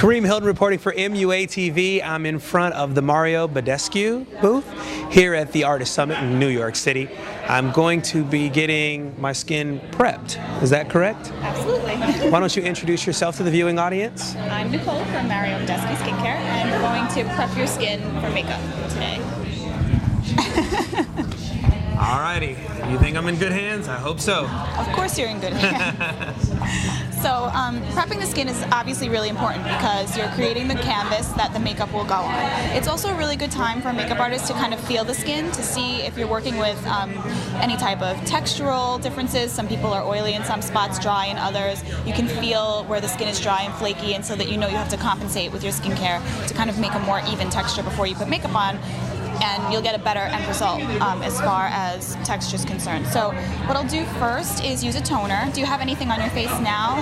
Kareem Hilton reporting for MUA TV. I'm in front of the Mario Blasco booth here at the Artist Summit in New York City. I'm going to be getting my skin prepped. Is that correct? Absolutely. Why don't you introduce yourself to the viewing audience? I'm Nicole from Mario Blasco Skincare, and we're going to prep your skin for makeup today. Alrighty. You think I'm in good hands? I hope so. Of course you're in good hands. So prepping the skin is obviously really important because you're creating the canvas that the makeup will go on. It's also a really good time for a makeup artist to kind of feel the skin to see if you're working with any type of textural differences. Some people are oily in some spots, dry in others. You can feel where the skin is dry and flaky, and so that you know you have to compensate with your skincare to kind of make a more even texture before you put makeup on, and you'll get a better end result as far as texture is concerned. So what I'll do first is use a toner. Do you have anything on your face now?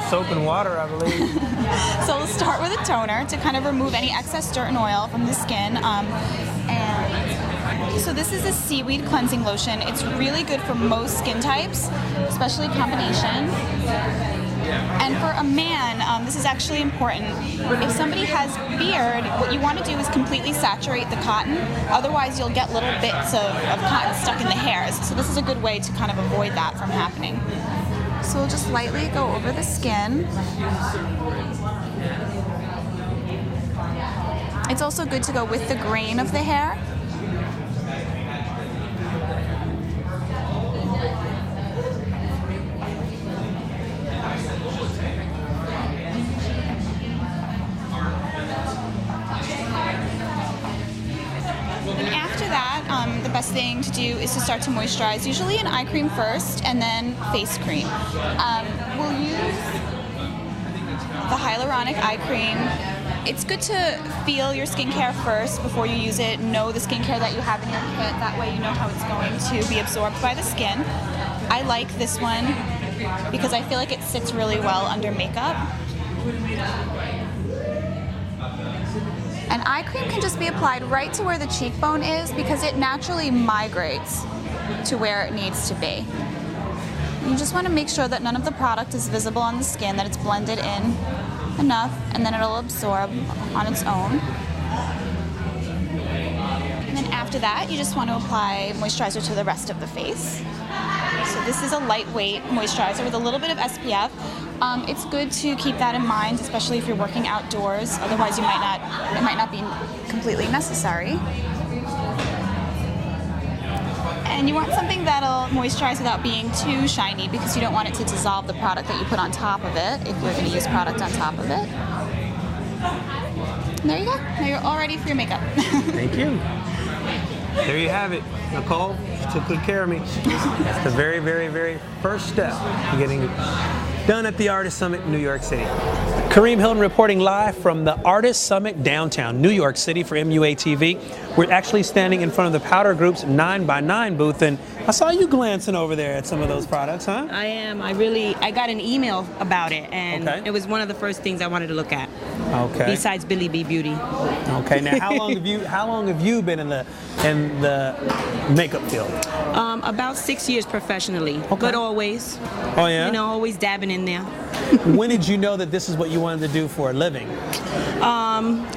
Soap and water, I believe. So we'll start with a toner to kind of remove any excess dirt and oil from the skin. So this is a seaweed cleansing lotion. It's really good for most skin types, especially combination. And for a man, this is actually important. If somebody has beard, what you want to do is completely saturate the cotton. Otherwise, you'll get little bits of cotton stuck in the hairs. So this is a good way to kind of avoid that from happening. So we'll just lightly go over the skin. It's also good to go with the grain of the hair. The best thing to do is to start to moisturize, usually an eye cream first and then face cream. We'll use the hyaluronic eye cream. It's good to feel your skincare first before you use it. Know the skincare that you have in your kit. That way you know how it's going to be absorbed by the skin. I like this one because I feel like it sits really well under makeup. An eye cream can just be applied right to where the cheekbone is because it naturally migrates to where it needs to be. You just want to make sure that none of the product is visible on the skin, that it's blended in enough, and then it'll absorb on its own. And then after that, you just want to apply moisturizer to the rest of the face. So this is a lightweight moisturizer with a little bit of SPF. It's good to keep that in mind, especially if you're working outdoors. Otherwise, it might not be completely necessary. And you want something that'll moisturize without being too shiny because you don't want it to dissolve the product that you put on top of it if you're going to use product on top of it. And there you go. Now you're all ready for your makeup. Thank you. There you have it. Nicole took good care of me. That's the very, very, very first step to getting done at the Artist Summit in New York City. Kareem Hilton reporting live from the Artist Summit downtown New York City for MUA TV. We're actually standing in front of the Powder Group's 9x9 booth, and I saw you glancing over there at some of those products, huh? I am. I got an email about it, and it was one of the first things I wanted to look at. Okay. Besides Billy B Beauty. Okay. Now, how long have you been in the makeup field? About 6 years professionally, but always. Oh yeah. You know, always dabbing in there. When did you know that this is what you wanted to do for a living?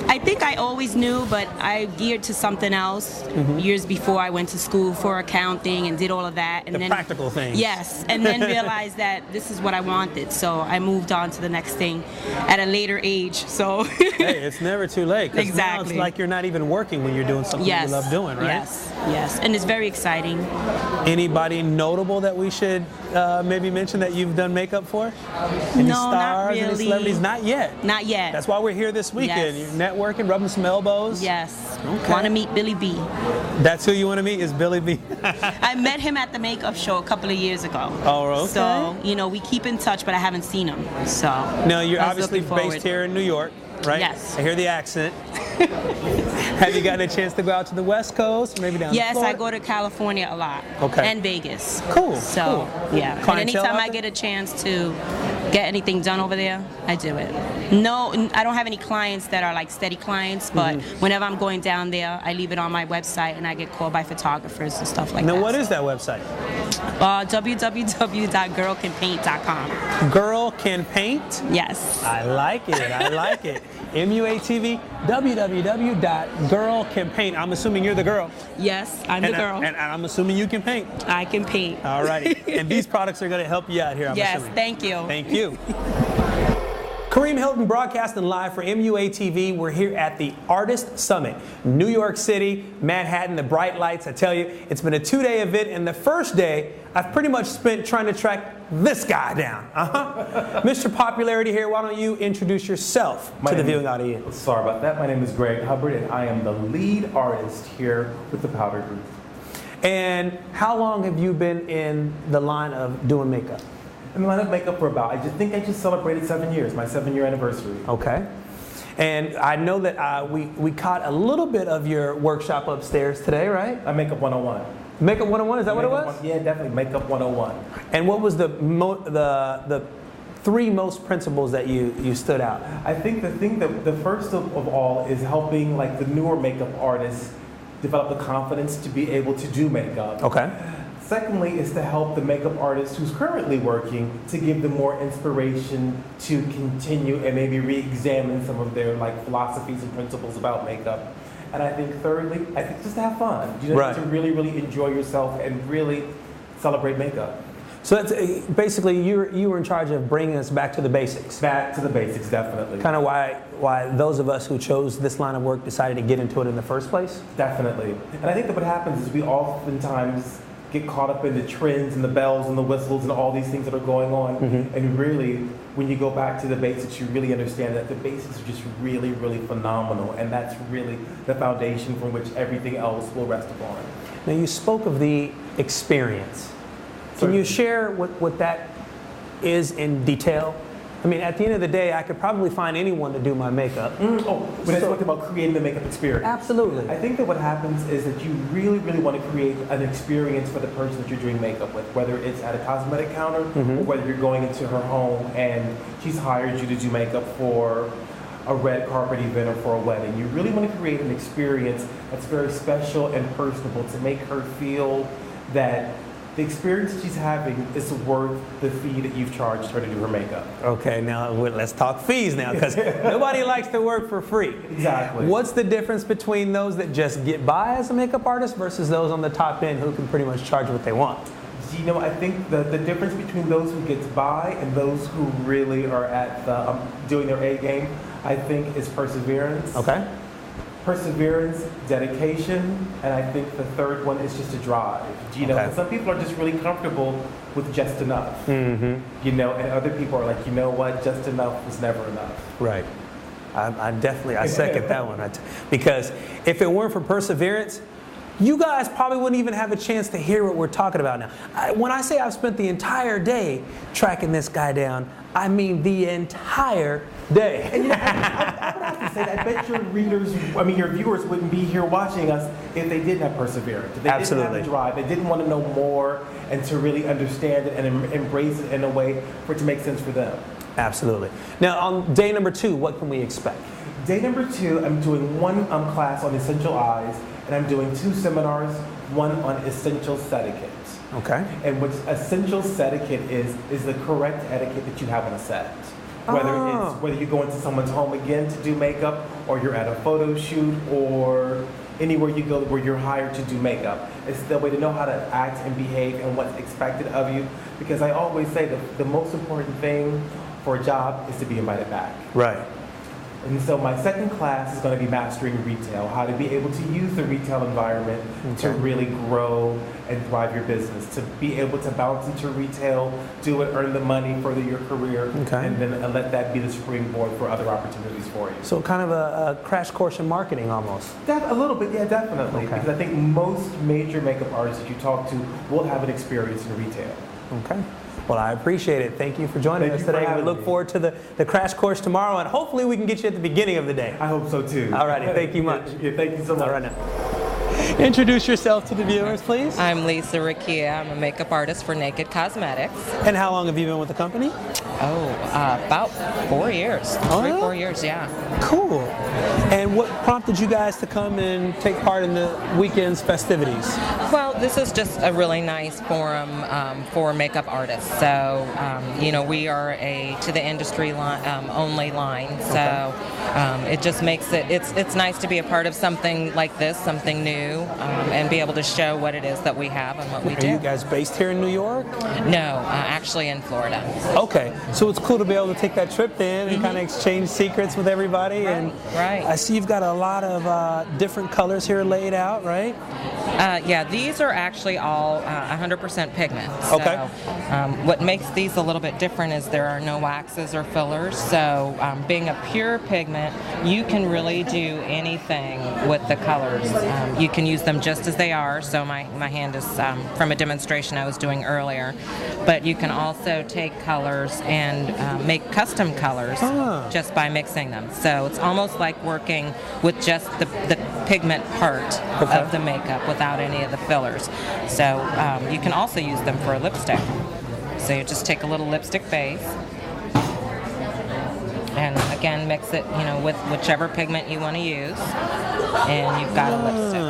I think I always knew, but I geared to something else years before. I went to school for accounting and did all of that. And then practical things. Yes, and then realized that this is what I wanted. So I moved on to the next thing at a later age. So hey, it's never too late. Exactly. Now it's like you're not even working when you're doing something you love doing, right? Yes, yes, and it's very exciting. Anybody notable that we should maybe mention that you've done makeup for? Any No, stars, not really. any celebrities? Not yet. Not yet. That's why we're here this weekend. Yes. You're networking, rubbing some elbows. Yes. Okay. Want to meet Billy B. That's who you want to meet, is Billy B. I met him at the makeup show a couple of years ago. Oh, okay. So, you know, we keep in touch, but I haven't seen him. So. Now, you're obviously based here in New York, right? Yes. I hear the accent. Have you gotten a chance to go out to the West Coast, maybe down to Florida? Yes, I go to California a lot. Okay. And Vegas. Cool. So, cool. yeah. And anytime I get a chance to get anything done over there, I do it. No, I don't have any clients that are like steady clients, but whenever I'm going down there, I leave it on my website and I get called by photographers and stuff like that. Now, what is that website? www.girlcanpaint.com. Girl Can Paint? Yes. I like it. I like it. MUATV, www.girlcanpaint. I'm assuming you're the girl. Yes, I'm the girl. And I'm assuming you can paint. I can paint. All righty. And these products are going to help you out here, I'm yes, assuming. thank you. Thank you. Kareem Hilton broadcasting live for MUATV. We're here at the Artist Summit, New York City, Manhattan, the bright lights. I tell you, it's been a 2-day event, and the first day I've pretty much spent trying to track this guy down. Mr. Popularity here, why don't you introduce yourself to the viewing audience? Sorry about that. My name is Greg Hubbard, and I am the lead artist here with the Powder Group. And how long have you been in the line of doing makeup? In the line of makeup for about, I just celebrated 7 years, my 7-year anniversary. Okay. And I know that we caught a little bit of your workshop upstairs today, right? Makeup 101. Makeup 101, is that what it was? Yeah, definitely, Makeup 101. And what was the 3 most principles that you stood out? I think the first of all is helping like the newer makeup artists develop the confidence to be able to do makeup. Okay. Secondly is to help the makeup artist who's currently working to give them more inspiration to continue and maybe re-examine some of their like philosophies and principles about makeup. And I think thirdly, I think just to have fun. Right. To really, really enjoy yourself and really celebrate makeup. So that's basically you were in charge of bringing us back to the basics. Back to the basics, definitely. Kind of why those of us who chose this line of work decided to get into it in the first place? Definitely. And I think that what happens is we oftentimes get caught up in the trends and the bells and the whistles and all these things that are going on. And really, when you go back to the basics, you really understand that the basics are just really, really phenomenal. And that's really the foundation from which everything else will rest upon. Now, you spoke of the experience. Can you share what that is in detail? I mean, at the end of the day, I could probably find anyone to do my makeup. When I talked about creating the makeup experience. Absolutely. I think that what happens is that you really, really want to create an experience for the person that you're doing makeup with, whether it's at a cosmetic counter or whether you're going into her home and she's hired you to do makeup for a red carpet event or for a wedding. You really want to create an experience that's very special and personable to make her feel that the experience that she's having is worth the fee that you've charged her to do her makeup. Okay, now let's talk fees now, because nobody likes to work for free. Exactly. What's the difference between those that just get by as a makeup artist versus those on the top end who can pretty much charge what they want? You know, I think the difference between those who gets by and those who really are at the, doing their A game, I think is perseverance. Okay. Perseverance, dedication, and I think the third one is just a drive. You know, some people are just really comfortable with just enough. You know, and other people are like, you know what, just enough was never enough. Right. I second that one. Because if it weren't for perseverance, you guys probably wouldn't even have a chance to hear what we're talking about now. When I say I've spent the entire day tracking this guy down, I mean the entire day. And you know, I would have to say that I bet your readers, your viewers wouldn't be here watching us if they didn't have perseverance. If they didn't have a drive, they didn't want to know more and to really understand it and embrace it in a way for it to make sense for them. Absolutely. Now, on day number 2, what can we expect? Day number 2, I'm doing one class on essential eyes, and I'm doing 2 seminars, one on essential etiquette. Okay. And what essential etiquette is the correct etiquette that you have on a set. Whether you go into someone's home again to do makeup, or you're at a photo shoot, or anywhere you go where you're hired to do makeup. It's the way to know how to act and behave and what's expected of you. Because I always say that the most important thing for a job is to be invited back. Right. And so my second class is going to be mastering retail, how to be able to use the retail environment to really grow and thrive your business, to be able to bounce into retail, do it, earn the money, further your career, and then let that be the springboard for other opportunities for you. So kind of a crash course in marketing almost. A little bit, yeah, definitely. Because I think most major makeup artists that you talk to will have an experience in retail. Okay. Well, I appreciate it. Thank you for joining us today. We look forward to the crash course tomorrow, and hopefully we can get you at the beginning of the day. I hope so too. All righty. Thank you much. Yeah, thank you so much. All right now. Introduce yourself to the viewers, please. I'm Lisa Rakia. I'm a makeup artist for Naked Cosmetics. And how long have you been with the company? About 4 years. Oh, 4 years, yeah. Cool. And what prompted you guys to come and take part in the weekend's festivities? Well, this is just a really nice forum for makeup artists. So, we are a to the industry only line. So it just makes it's nice to be a part of something like this, something new, and be able to show what it is that we have and what we do. Are you guys based here in New York? No, actually in Florida. Okay, so it's cool to be able to take that trip then and kind of exchange secrets with everybody. Right, right. I see you've got a lot of different colors here laid out, right? Yeah, these are actually all 100% pigment. So, okay. What makes these a little bit different is there are no waxes or fillers. So being a pure pigment, you can really do anything with the colors. You can use them just as they are. So my hand is from a demonstration I was doing earlier. But you can also take colors and make custom colors just by mixing them. So it's almost like working with just the pigment part of the makeup without any of the fillers. So you can also use them for a lipstick. So you just take a little lipstick base and again mix it, with whichever pigment you want to use, and you've got a lipstick.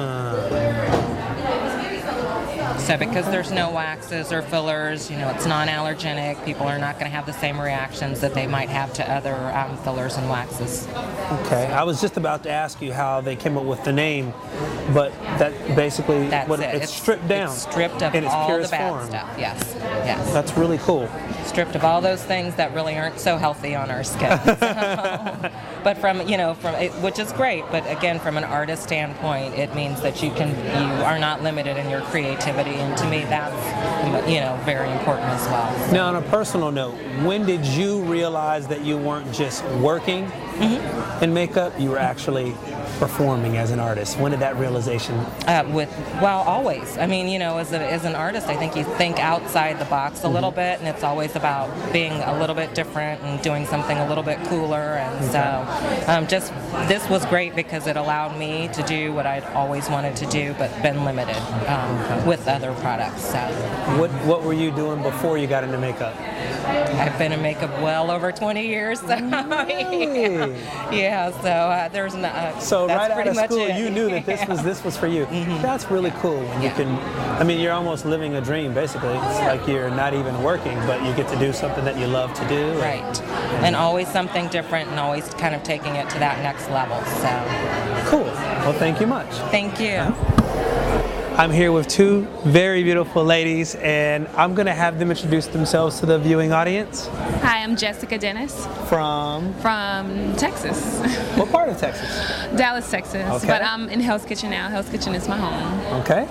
So because there's no waxes or fillers, it's non-allergenic, people are not going to have the same reactions that they might have to other fillers and waxes. Okay, I was just about to ask you how they came up with the name, but that basically, it's stripped down. It's stripped of in its all purest the bad form. stuff, yes. That's really cool. Stripped of all those things that really aren't so healthy on our skin. But which is great, but again, from an artist standpoint, it means that you are not limited in your creativity, and to me that's very important as well. Now, on a personal note, when did you realize that you weren't just working in makeup, you were actually performing as an artist? When did that realization? Always. I mean, as an artist, I think you think outside the box a little bit, and it's always about being a little bit different and doing something a little bit cooler. And so, this was great because it allowed me to do what I'd always wanted to do, but been limited with other products. So, what were you doing before you got into makeup? I've been in makeup well over 20 years. So, Really? yeah. So there's not. So that's right out pretty of much school, it. you knew that this was for you. That's really cool. When you can, you're almost living a dream. Basically, it's like you're not even working, but you get to do something that you love to do. Right. And always something different, and always kind of taking it to that next level. So. Cool. Well, thank you much. Thank you. I'm here with two very beautiful ladies, and I'm going to have them introduce themselves to the viewing audience. Hi, I'm Jessica Dennis. From Texas. What part of Texas? Dallas, Texas. Okay. But I'm in Hell's Kitchen now. Hell's Kitchen is my home. Okay.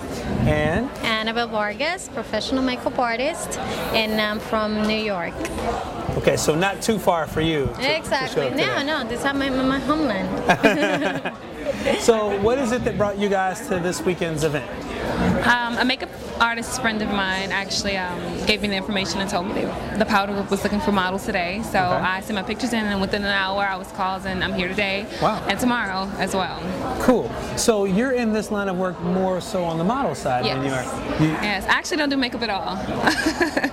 And? Annabelle Vargas, professional makeup artist, and I'm from New York. Okay, so not too far for you. Exactly. No, this is my homeland. So what is it that brought you guys to this weekend's event? A makeup artist friend of mine actually gave me the information and told me the powder group was looking for models today. So I sent my pictures in, and within an hour I was called, and I'm here today and tomorrow as well. Cool. So you're in this line of work more so on the model side than you are. Yes, I actually don't do makeup at all.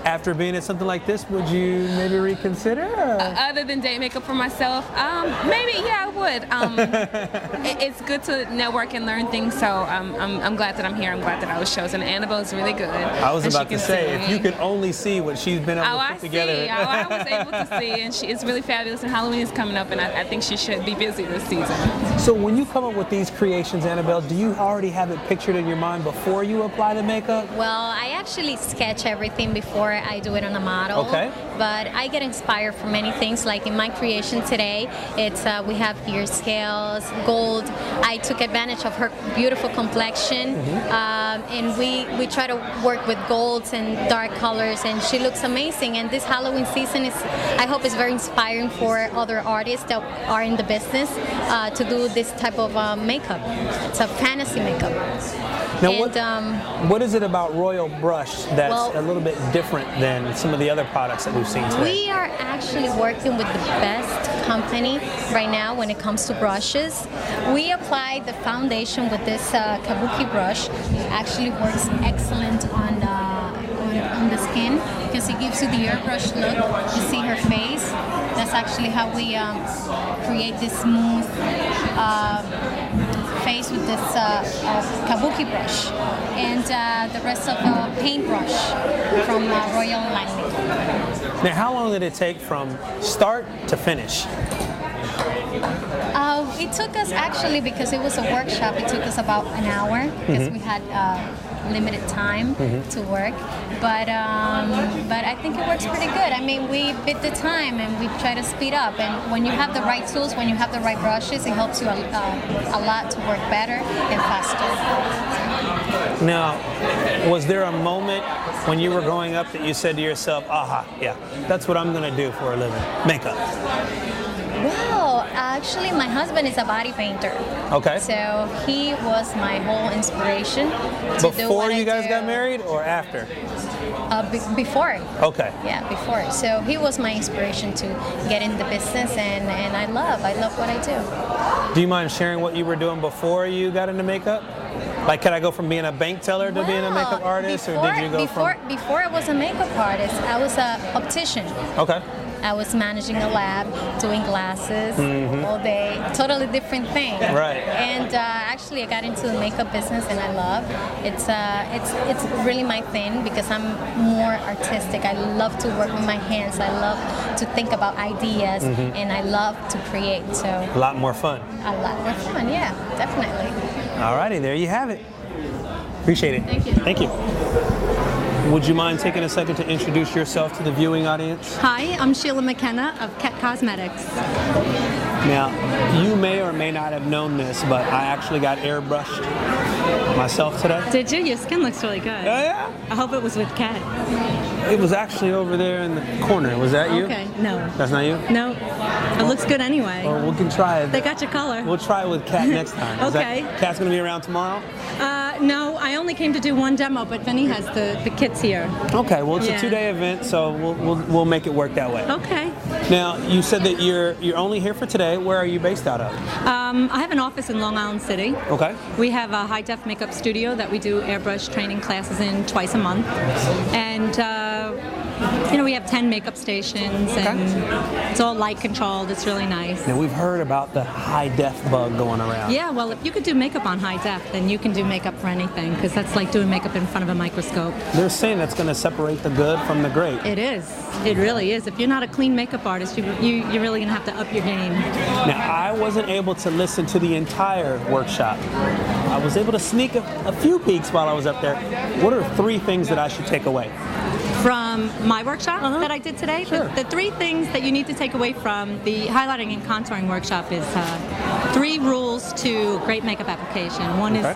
After being at something like this, would you maybe reconsider? Other than date makeup for myself, maybe I would. It's good to network and learn things. So I'm glad that I'm here. I'm glad that I was chosen. Annabelle is really good. I was about to say, if you could only see what she's been able to put together. I was able to see, and she is really fabulous. And Halloween is coming up, and I think she should be busy this season. So when you come up with these creations, Annabelle, do you already have it pictured in your mind before you apply the makeup? Well, I actually sketch everything before I do it on a model. Okay. But I get inspired from many things. Like in my creation today, it's we have ear scales, gold. I took advantage of her beautiful complexion, and we try to work with golds and dark colors, and she looks amazing. And this Halloween season I hope is very inspiring for other artists that are in the business to do this type of makeup. It's a fantasy makeup. Now, what is it about Royal Brush that's a little bit different than some of the other products that we've seen today? We are actually working with the best company right now when it comes to brushes. We apply the foundation with this kabuki brush. It actually works excellent on the skin because it gives you the airbrush look. You see her face. That's actually how we create this smooth face with this kabuki brush, and the rest of the paintbrush from Royal Langley. Now, how long did it take from start to finish? It took us actually, because it was a workshop, it took us about an hour because we had limited time to work. But I think it works pretty good. I mean, we bid the time and we try to speed up. And when you have the right tools, when you have the right brushes, it helps you a lot to work better and faster. Now, was there a moment when you were growing up that you said to yourself, aha, yeah, that's what I'm going to do for a living, makeup? Well, actually, my husband is a body painter. Okay. So he was my whole inspiration to do what Before you I guys do. got married or after? Before. Okay. Yeah, before. So he was my inspiration to get in the business, and I love what I do. Do you mind sharing what you were doing before you got into makeup? Like, can I go from being a bank teller to being a makeup artist, or did you go Before I was a makeup artist, I was an optician. Okay. I was managing a lab, doing glasses all day, totally different thing. Right. And actually, I got into the makeup business, and I love it's really my thing because I'm more artistic. I love to work with my hands. I love to think about ideas, and I love to create. So A lot more fun. a lot more fun. Yeah, definitely. All righty, there you have it. Appreciate it. Thank you. Thank you. Would you mind taking a second to introduce yourself to the viewing audience? Hi, I'm Sheila McKenna of Ket Cosmetics. Now, you may or may not have known this, but I actually got airbrushed myself today. Did you? Your skin looks really good. Oh, yeah? I hope it was with Ket. It was actually over there in the corner. Was that you? Okay, no. That's not you? No, it looks good anyway. Well, we can try it. They got your color. We'll try it with Kat next time. Okay. Kat's going to be around tomorrow? No, I only came to do one demo, but Vinny has the kits here. Okay, well, it's Yeah. a 2-day event, so we'll make it work that way. Okay. Now, you said that you're only here for today. Where are you based out of? I have an office in Long Island City. Okay. We have a high-def makeup studio that we do airbrush training classes in twice a month. And, we have 10 makeup stations, and it's all light controlled. It's really nice. Now, we've heard about the high-def bug going around. Yeah, well, if you could do makeup on high def, then you can do makeup for anything, because that's like doing makeup in front of a microscope. They're saying that's going to separate the good from the great. It is. It really is. If you're not a clean makeup artist, you're really going to have to up your game. Now, I wasn't able to listen to the entire workshop. I was able to sneak a few peeks while I was up there. What are 3 things that I should take away? From my workshop that I did today, Sure. the 3 things that you need to take away from the highlighting and contouring workshop is 3 rules to great makeup application. One is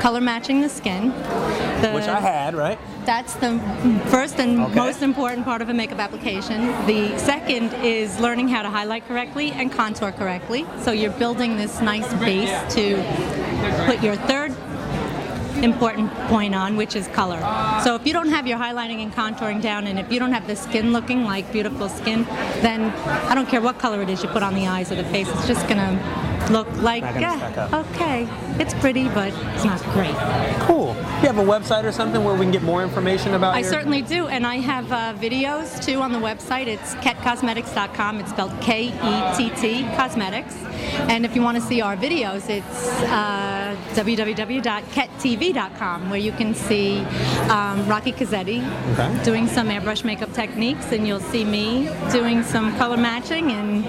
color matching the skin. Which I had, right? That's the first and most important part of a makeup application. The second is learning how to highlight correctly and contour correctly. So you're building this nice base to put your third important point on, which is color. So if you don't have your highlighting and contouring down, and if you don't have the skin looking like beautiful skin, then I don't care what color it is you put on the eyes or the face, it's just gonna look like, okay, it's pretty, but it's not great. Cool. You have a website or something where we can get more information about I certainly do, and I have videos too on the website. It's ketcosmetics.com. It's spelled K-E-T-T, cosmetics. And if you want to see our videos, it's www.kettv.com, where you can see Rocky Cazzetti doing some airbrush makeup techniques, and you'll see me doing some color matching and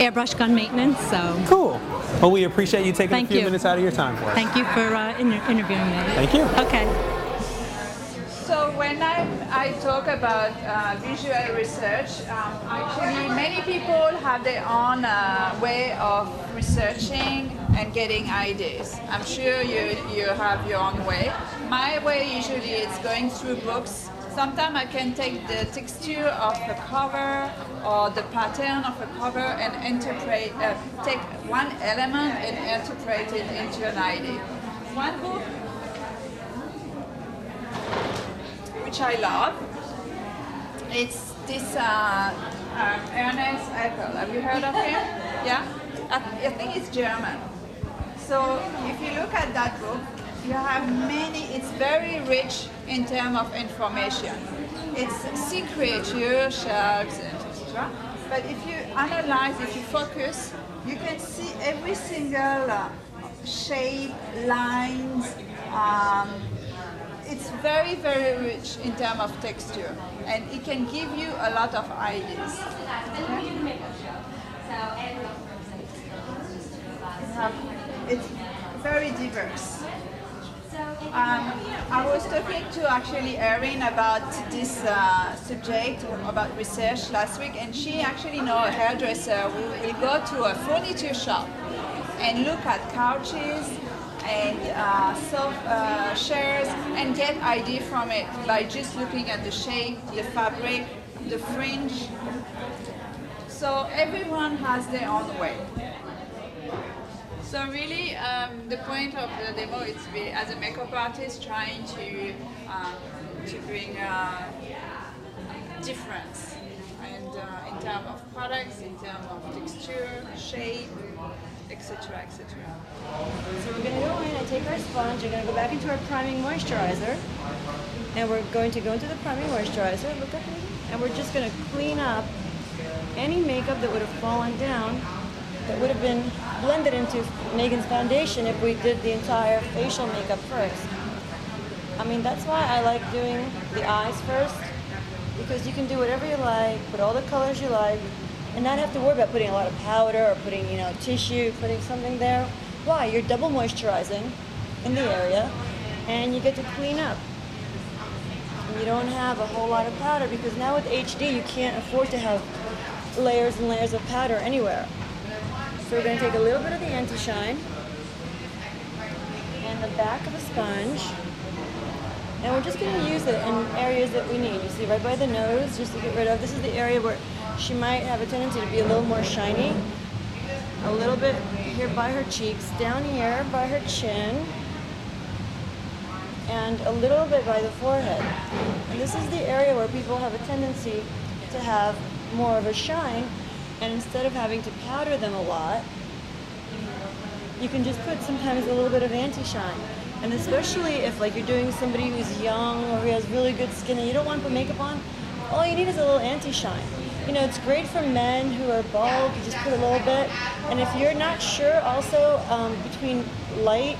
airbrush gun maintenance. So cool. Well, we appreciate you taking Thank a few you. minutes out of your time for us. Thank you for interviewing me. Thank you. Okay. So when I talk about visual research, actually many people have their own way of researching and getting ideas. I'm sure you have your own way. My way usually is going through books. Sometimes I can take the texture of the cover or the pattern of a cover and take one element and interpret it into an idea. One book which I love It's this Ernest Appel. Have you heard of him? Yeah? I think it's German. So if you look at that book, you have many, it's very rich in terms of information. It's sea creatures, sharks, etc. But if you analyze, if you focus, you can see every single shape, lines. It's very, very rich in terms of texture, and it can give you a lot of ideas. Okay? It's very diverse. I was talking to actually Erin about this subject, about research last week, and she actually knows a hairdresser. We will go to a furniture shop and look at couches and soft chairs and get idea from it by just looking at the shape, the fabric, the fringe. So everyone has their own way. So really, the point of the demo is really, as a makeup artist, trying to bring difference, and in terms of products, in terms of texture, shape, etc., etc. So we're going to go in and take our sponge. We're going to go back into our priming moisturizer, and we're going to go into the priming moisturizer. Look at me, and we're just going to clean up any makeup that would have fallen down, that would have been blended into Megan's foundation if we did the entire facial makeup first. I mean, that's why I like doing the eyes first, because you can do whatever you like, put all the colors you like, and not have to worry about putting a lot of powder or putting, tissue, putting something there. Why? You're double moisturizing in the area, and you get to clean up. And you don't have a whole lot of powder, because now with HD, you can't afford to have layers and layers of powder anywhere. So we're going to take a little bit of the anti-shine and the back of the sponge, and we're just going to use it in areas that we need. You see, right by the nose, just to get rid of. This is the area where she might have a tendency to be a little more shiny. A little bit here by her cheeks, down here by her chin, and a little bit by the forehead. And this is the area where people have a tendency to have more of a shine. And instead of having to powder them a lot, you can just put sometimes a little bit of anti-shine. And especially if you're doing somebody who's young or who has really good skin and you don't want to put makeup on, all you need is a little anti-shine. It's great for men who are bald, you just put a little bit. And if you're not sure also between the light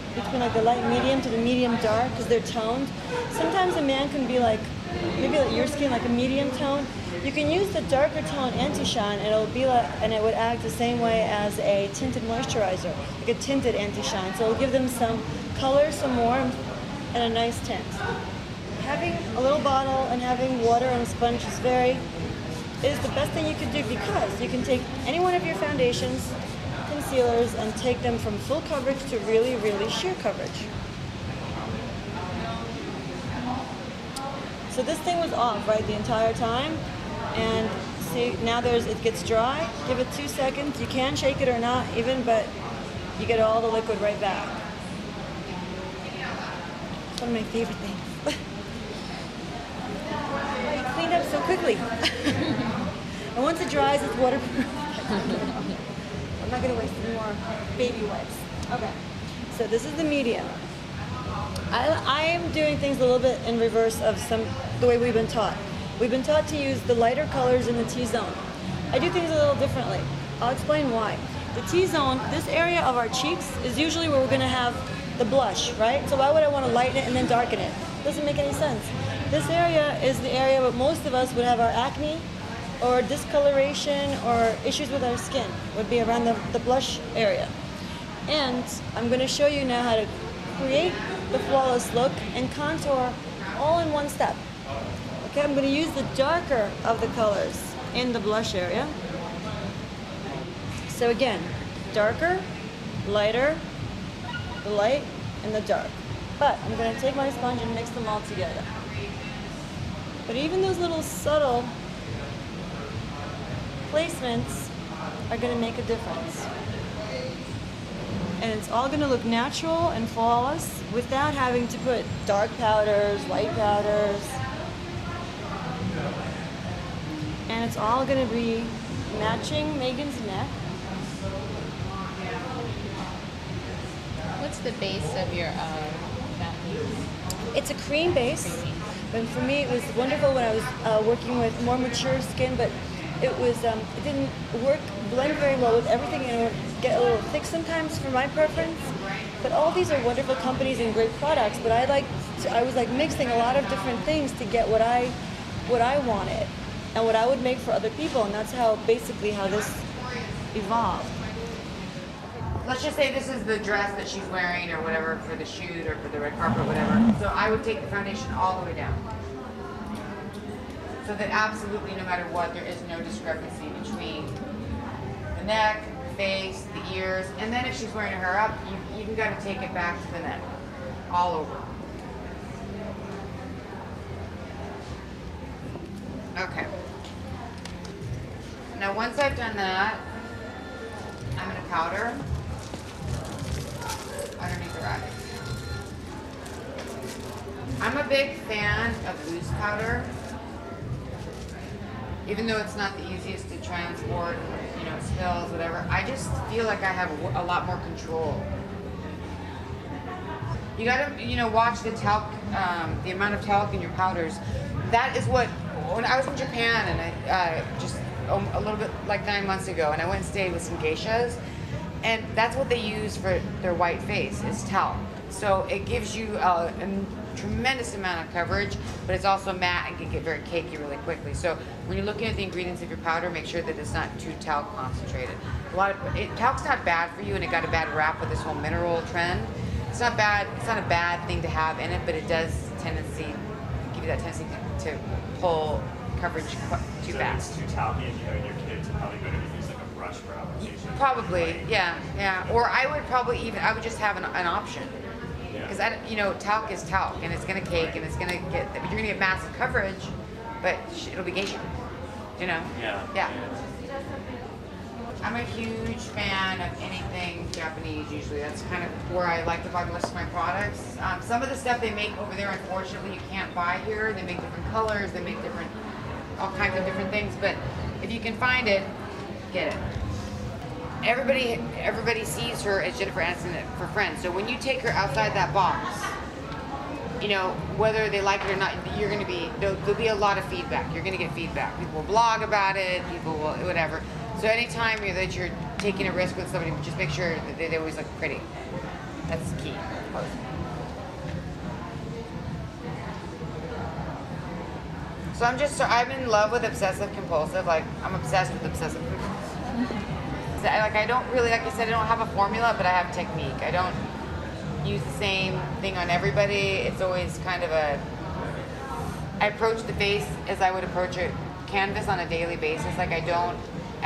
medium to the medium dark, because they're toned, sometimes a man can be maybe your skin like a medium tone. You can use the darker tone anti-shine, and it would act the same way as a tinted moisturizer, like a tinted anti-shine. So it'll give them some color, some warmth, and a nice tint. Having a little bottle and having water and a sponge is the best thing you can do, because you can take any one of your foundations, concealers, and take them from full coverage to really, really sheer coverage. So this thing was off, right, the entire time. And see, now it gets dry. Give it 2 seconds. You can shake it or not even, but you get all the liquid right back. It's one of my favorite things. You cleaned up so quickly. And once it dries, it's waterproof. I'm not going to waste any more baby wipes. Okay, so this is the medium. I am doing things a little bit in reverse of the way we've been taught. We've been taught to use the lighter colors in the T-zone. I do things a little differently. I'll explain why. The T-zone, this area of our cheeks, is usually where we're going to have the blush, right? So why would I want to lighten it and then darken it? Doesn't make any sense. This area is the area where most of us would have our acne or discoloration or issues with our skin, would be around the blush area. And I'm going to show you now how to create the flawless look and contour all in one step. Okay, I'm going to use the darker of the colors in the blush area. So again, darker, lighter, the light, and the dark. But I'm going to take my sponge and mix them all together. But even those little subtle placements are going to make a difference. And it's all going to look natural and flawless without having to put dark powders, light powders. it's all going to be matching Megan's neck. What's the base of your It's a cream base, and for me it was wonderful when I was working with more mature skin, but it didn't blend very well with everything, and it would get a little thick sometimes for my preference. But all these are wonderful companies and great products, but I was like mixing a lot of different things to get what I wanted and what I would make for other people, and that's basically how this evolved. Let's just say this is the dress that she's wearing or whatever for the shoot or for the red carpet or whatever. So I would take the foundation all the way down. So that absolutely no matter what, there is no discrepancy between the neck, the face, the ears, and then if she's wearing her hair up, you even got to take it back to the neck, all over. Okay. Now once I've done that, I'm going to powder underneath her eyes. I'm a big fan of loose powder, even though it's not the easiest to transport, it spills, whatever. I just feel like I have a lot more control. You gotta, watch the talc, the amount of talc in your powders. That is what, when I was in Japan, and I just a little bit like 9 months ago, and I went and stayed with some geishas, and that's what they use for their white face, is talc. So it gives you a tremendous amount of coverage, but it's also matte and can get very cakey really quickly. So when you're looking at the ingredients of your powder, make sure that it's not too talc concentrated. Talc's not bad for you, and it got a bad rap with this whole mineral trend. It's not bad. It's not a bad thing to have in it, but it does give you that tendency to pull coverage too fast. If it's too talky and your kids are probably going to use like a brush for application. Probably, yeah. Or I would just have an option. Because talc is talc, and it's gonna cake, and it's gonna you're gonna get massive coverage, but it'll be geisha. Yeah. I'm a huge fan of anything Japanese. Usually, that's kind of where I like to buy most of my products. Some of the stuff they make over there, unfortunately, you can't buy here. They make different colors. They make all kinds of different things. But if you can find it, get it. Everybody sees her as Jennifer Aniston for Friends. So when you take her outside that box, whether they like it or not, there'll be a lot of feedback. You're going to get feedback. People will blog about it. People will whatever. So anytime that you're taking a risk with somebody, just make sure that they always look pretty. That's key. So I'm in love with obsessive compulsive. Like, I'm obsessed with obsessive compulsive. I don't really, like I said, I don't have a formula, but I have technique. I don't use the same thing on everybody. It's always kind of I approach the face as I would approach a canvas on a daily basis. Like, I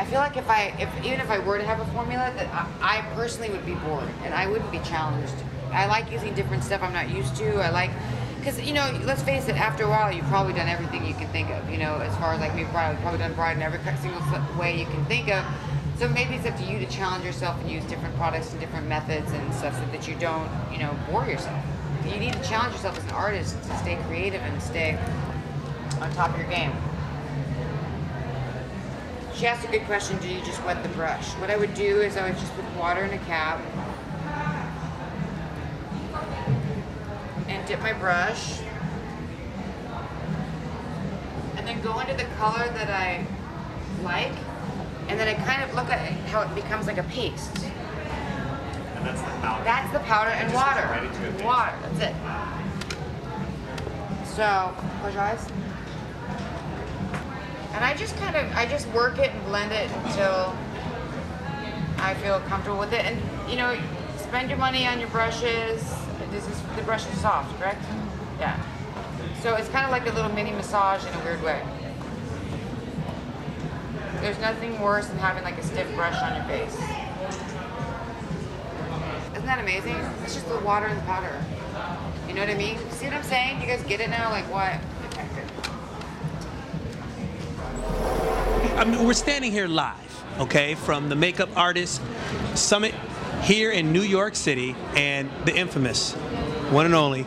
feel like even if I were to have a formula, that I personally would be bored and I wouldn't be challenged. I like using different stuff I'm not used to. Because, let's face it, after a while, you've probably done everything you can think of, as far as like we've probably done bride in every single way you can think of. So maybe it's up to you to challenge yourself and use different products and different methods and stuff so that you don't, bore yourself. You need to challenge yourself as an artist to stay creative and stay on top of your game. She asked a good question, do you just wet the brush? What I would do is I would just put water in a cap and dip my brush and then go into the color that I like. And then I kind of look at how it becomes like a paste. And that's the powder. That's the powder and water. Right into a paste. Water, that's it. So, close your eyes. And I just work it and blend it until I feel comfortable with it. And, spend your money on your brushes. The brush is soft, correct? Yeah. So it's kind of like a little mini massage in a weird way. There's nothing worse than having like a stiff brush on your face. Isn't that amazing? It's just the water and the powder. You know what I mean? See what I'm saying? You guys get it now? Like what? Okay, good. We're standing here live, okay, from the Makeup Artists Summit here in New York City, and the infamous, one and only,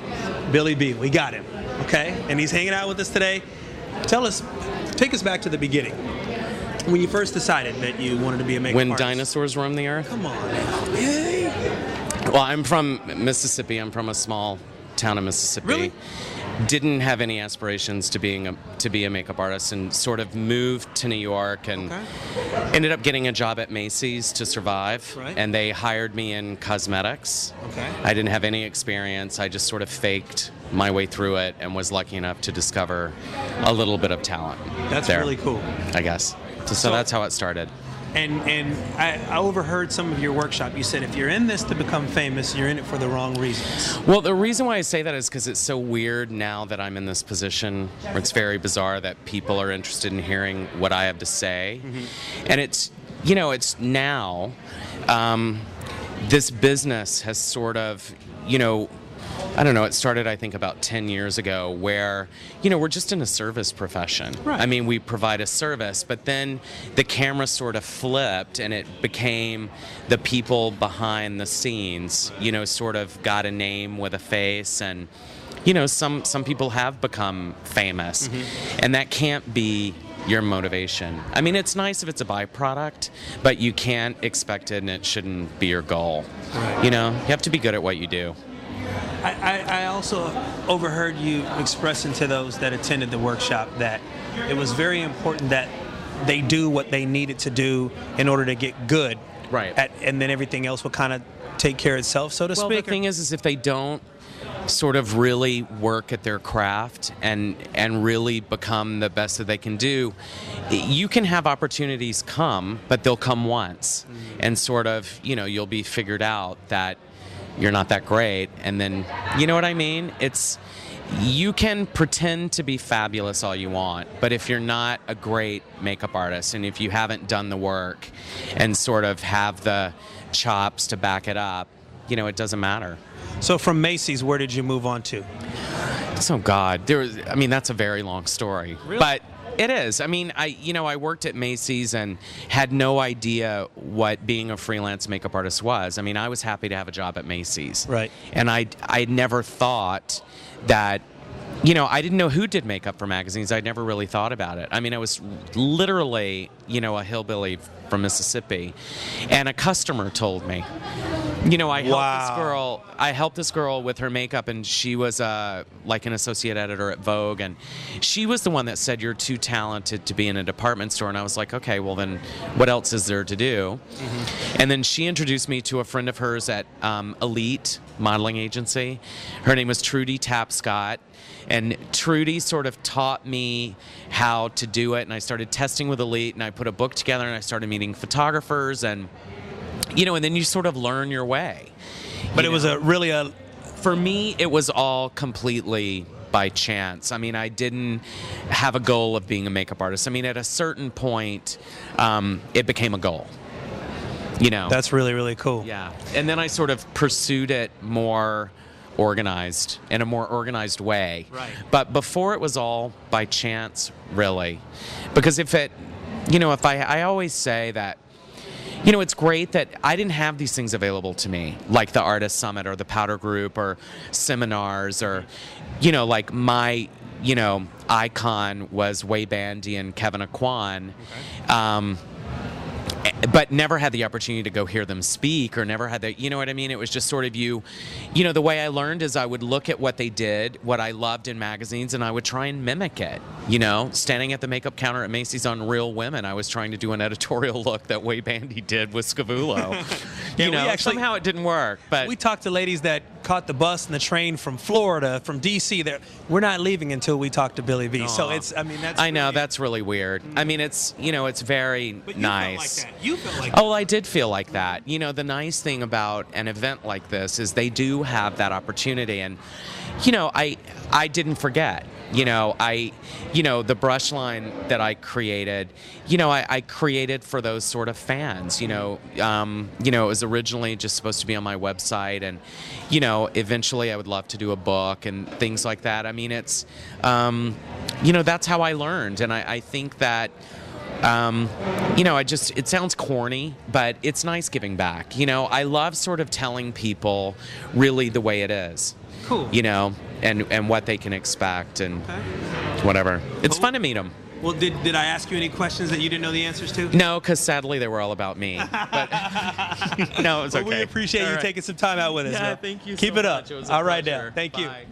Billy B. We got him, okay? And he's hanging out with us today. Take us back to the beginning. When you first decided that you wanted to be a makeup When artist. dinosaurs roamed the earth? Come on now. Yay. Well, I'm from Mississippi. I'm from a small town in Mississippi. Really? Didn't have any aspirations to be a makeup artist, and sort of moved to New York and ended up getting a job at Macy's to survive. Right. And they hired me in cosmetics. Okay. I didn't have any experience. I just sort of faked my way through it and was lucky enough to discover a little bit of talent. That's there, really cool. I guess. So that's how it started. And I overheard some of your workshop. You said if you're in this to become famous, you're in it for the wrong reasons. Well, the reason why I say that is because it's so weird now that I'm in this position, where it's very bizarre that people are interested in hearing what I have to say. Mm-hmm. And it's now, this business has sort of, I don't know, it started, I think, about 10 years ago where, we're just in a service profession. Right. I mean, we provide a service, but then the camera sort of flipped and it became the people behind the scenes, sort of got a name with a face, and, some people have become famous. Mm-hmm. And that can't be your motivation. I mean, it's nice if it's a byproduct, but you can't expect it and it shouldn't be your goal. Right. You have to be good at what you do. I also overheard you expressing to those that attended the workshop that it was very important that they do what they needed to do in order to get good. Right. And then everything else will kind of take care of itself, so to speak. Well, the thing is if they don't sort of really work at their craft and really become the best that they can do, you can have opportunities come, but they'll come once. Mm-hmm. And sort of, you'll be figured out that you're not that great, and then, you know what I mean? You can pretend to be fabulous all you want, but if you're not a great makeup artist, and if you haven't done the work and sort of have the chops to back it up, it doesn't matter. So from Macy's, where did you move on to? Oh God, that's a very long story. Really? But it is. I mean, I worked at Macy's and had no idea what being a freelance makeup artist was. I mean, I was happy to have a job at Macy's. Right. And I never thought that, I didn't know who did makeup for magazines. I'd never really thought about it. I mean, I was literally, a hillbilly from Mississippi, and a customer told me. I helped this girl with her makeup, and she was like an associate editor at Vogue, and she was the one that said, "You're too talented to be in a department store." And I was like, okay, well then what else is there to do? Mm-hmm. And then she introduced me to a friend of hers at Elite Modeling Agency. Her name was Trudy Tapscott. And Trudy sort of taught me how to do it, and I started testing with Elite, and I put a book together, and I started meeting photographers, and and then you sort of learn your way. But it was for me, it was all completely by chance. I mean, I didn't have a goal of being a makeup artist. I mean, at a certain point, it became a goal. That's really, really cool. Yeah. And then I sort of pursued it more organized, in a more organized way. Right. But before, it was all by chance, really. Because if I always say that, it's great that I didn't have these things available to me, like the Artist Summit or the Powder Group or seminars, or, like my, icon was Way Bandy and Kevin Aquan. Okay. But never had the opportunity to go hear them speak, or never had the, you know what I mean? It was just sort of the way I learned is I would look at what they did, what I loved in magazines, and I would try and mimic it. Standing at the makeup counter at Macy's on Real Women, I was trying to do an editorial look that Way Bandy did with Scavullo. Somehow it didn't work. But we talked to ladies that caught the bus and the train from Florida, from D.C. We're not leaving until we talk to Billy V. So that's really weird. I mean, it's very nice. You felt like that. Oh, I did feel like that. The nice thing about an event like this is they do have that opportunity, and I didn't forget. The brush line that I created, I created for those sort of fans. It was originally just supposed to be on my website, and eventually I would love to do a book and things like that. I mean, it's that's how I learned, and I think that You know, it sounds corny, but it's nice giving back. You know, I love sort of telling people really the way it is. Cool. You know, and what they can expect and whatever. It's fun to meet them. Well, did I ask you any questions that you didn't know the answers to? No, because sadly they were all about me. But no, it was okay. Well, we appreciate you taking some time out with us. Yeah, man. thank you Keep so it up. much. It was a all right, pleasure. now. Thank you. Bye.